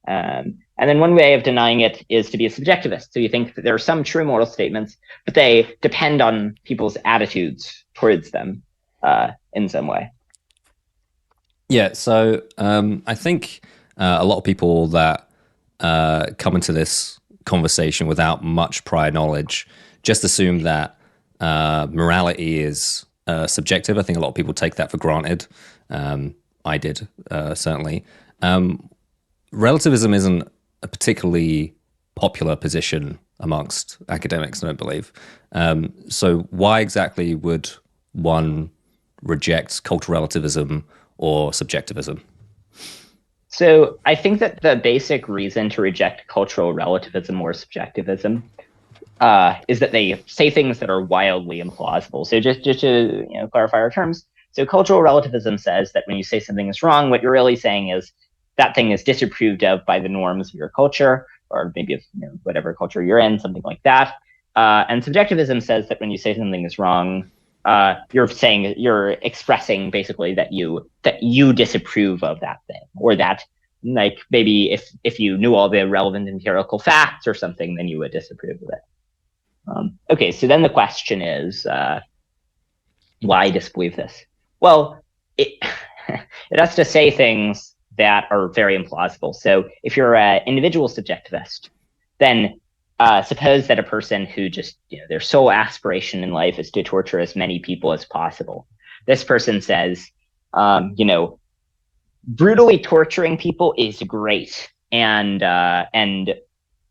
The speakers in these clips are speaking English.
And then one way of denying it is to be a subjectivist. So you think that there are some true moral statements, but they depend on people's attitudes towards them in some way. Yeah, so I think a lot of people that come into this conversation without much prior knowledge just assume that morality is subjective. I think a lot of people take that for granted. I did, certainly. Relativism isn't a particularly popular position amongst academics, I don't believe. So why exactly would one reject cultural relativism or subjectivism? So I think that the basic reason to reject cultural relativism or subjectivism is that they say things that are wildly implausible. So just to clarify our terms, so cultural relativism says that when you say something is wrong, what you're really saying is that thing is disapproved of by the norms of your culture, or maybe of whatever culture you're in, something like that. And subjectivism says that when you say something is wrong, you're expressing basically that you disapprove of that thing, or that like maybe if you knew all the relevant empirical facts or something, then you would disapprove of it. Okay, so then the question is, why disbelieve this? Well, it it has to say things that are very implausible. So if you're an individual subjectivist, then suppose that a person who just, their sole aspiration in life is to torture as many people as possible. This person says, brutally torturing people is great, and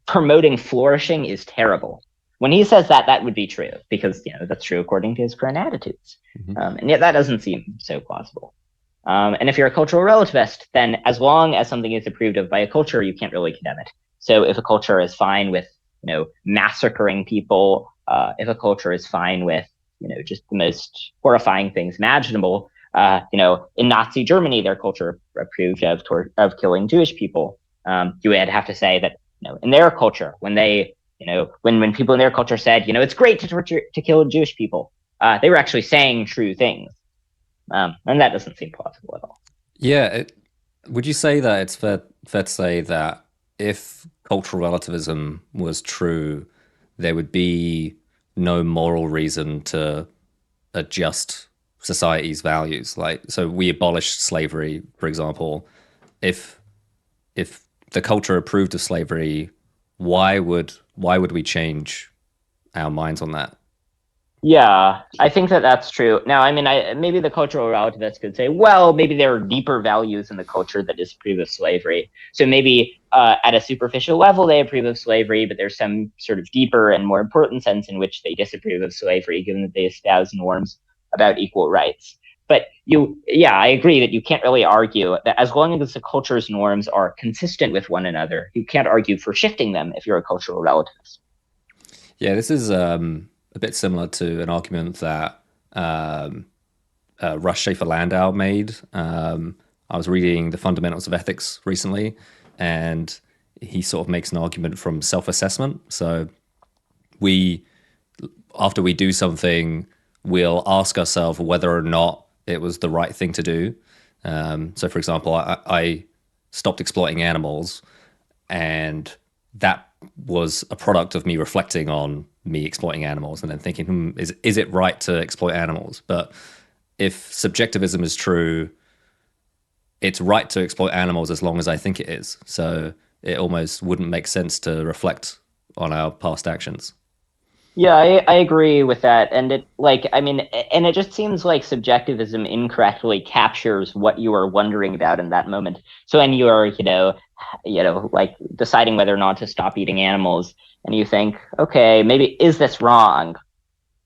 promoting flourishing is terrible. When he says that, that would be true because that's true according to his current attitudes, and yet that doesn't seem so plausible. And if you're a cultural relativist, then as long as something is approved of by a culture, you can't really condemn it. So if a culture is fine with massacring people, if a culture is fine with just the most horrifying things imaginable, in Nazi Germany, their culture approved of killing Jewish people. You would have to say that in their culture, when they when people in their culture said it's great to kill Jewish people, they were actually saying true things, and that doesn't seem plausible at all. Yeah, would you say that it's fair to say that if cultural relativism was true, there would be no moral reason to adjust society's values? Like, so we abolished slavery, for example. If the culture approved of slavery, why would we change our minds on that? Yeah, I think that that's true. Now, I mean, maybe the cultural relativists could say, well, maybe there are deeper values in the culture that disapprove of slavery. So maybe at a superficial level, they approve of slavery, but there's some sort of deeper and more important sense in which they disapprove of slavery, given that they espouse norms about equal rights. But I agree that you can't really argue that as long as the culture's norms are consistent with one another, you can't argue for shifting them if you're a cultural relativist. Yeah, this is a bit similar to an argument that Russ Schaefer Landau made. I was reading The Fundamentals of Ethics recently, and he sort of makes an argument from self-assessment. So after we do something, we'll ask ourselves whether or not it was the right thing to do. So, for example, I stopped exploiting animals, and that was a product of me reflecting on me exploiting animals and then thinking, is it right to exploit animals? But if subjectivism is true, it's right to exploit animals as long as I think it is. So it almost wouldn't make sense to reflect on our past actions. Yeah, I agree with that. And it just seems like subjectivism incorrectly captures what you are wondering about in that moment. So when you are, like deciding whether or not to stop eating animals, and you think, okay, maybe is this wrong?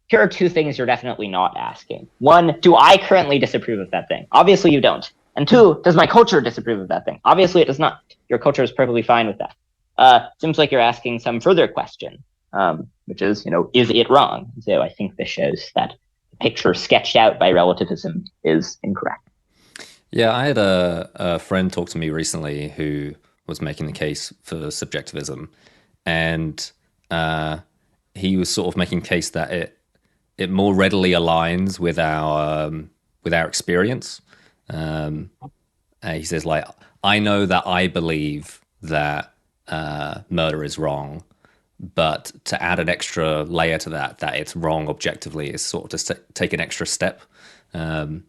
Here are two things you're definitely not asking. One, do I currently disapprove of that thing? Obviously you don't. And two, does my culture disapprove of that thing? Obviously it does not. Your culture is perfectly fine with that. Seems like you're asking some further question, which is it wrong? So I think this shows that the picture sketched out by relativism is incorrect. Yeah, I had a friend talk to me recently who was making the case for subjectivism, and he was sort of making the case that it more readily aligns with our experience. He says, like, I know that I believe that murder is wrong, but to add an extra layer to that it's wrong objectively, is sort of just take an extra step. And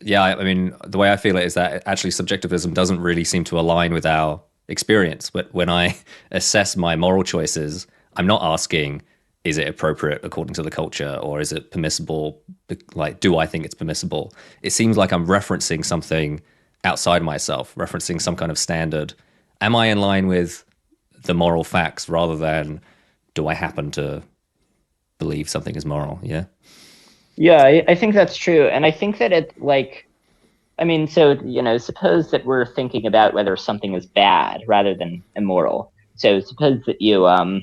yeah, I mean, the way I feel it is that actually subjectivism doesn't really seem to align with our experience. But when I assess my moral choices, I'm not asking, is it appropriate according to the culture, or is it permissible? Like, do I think it's permissible? It seems like I'm referencing something outside myself, referencing some kind of standard. Am I in line with the moral facts, rather than do I happen to believe something is moral? Yeah. Yeah, I think that's true. And I think that it like, I mean, so, suppose that we're thinking about whether something is bad rather than immoral. So suppose that you, I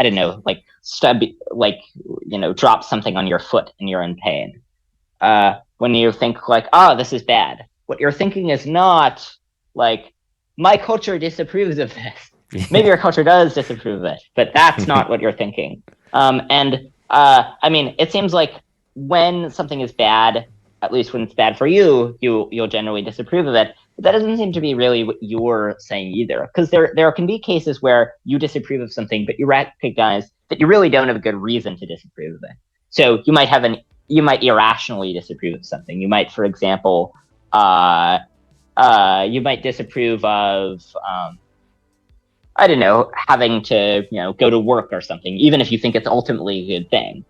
don't know, like drop something on your foot and you're in pain. When you think like, oh, this is bad, what you're thinking is not like, my culture disapproves of this. Maybe your culture does disapprove of it, but that's not what you're thinking. I mean, it seems like when something is bad, at least when it's bad for you, you'll generally disapprove of it. But that doesn't seem to be really what you're saying either, because there can be cases where you disapprove of something, but you recognize that you really don't have a good reason to disapprove of it. So you might irrationally disapprove of something. You might, for example, you might disapprove of I don't know, having to, go to work or something, even if you think it's ultimately a good thing.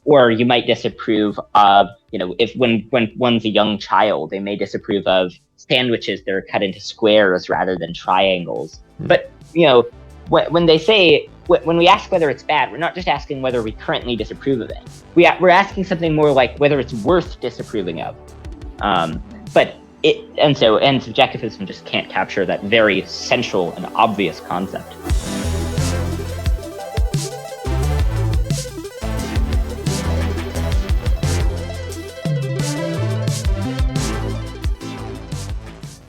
Or you might disapprove of, if when one's a young child, they may disapprove of sandwiches that are cut into squares rather than triangles. But, when they say, when we ask whether it's bad, we're not just asking whether we currently disapprove of it. We're asking something more like whether it's worth disapproving of. And subjectivism just can't capture that very central and obvious concept.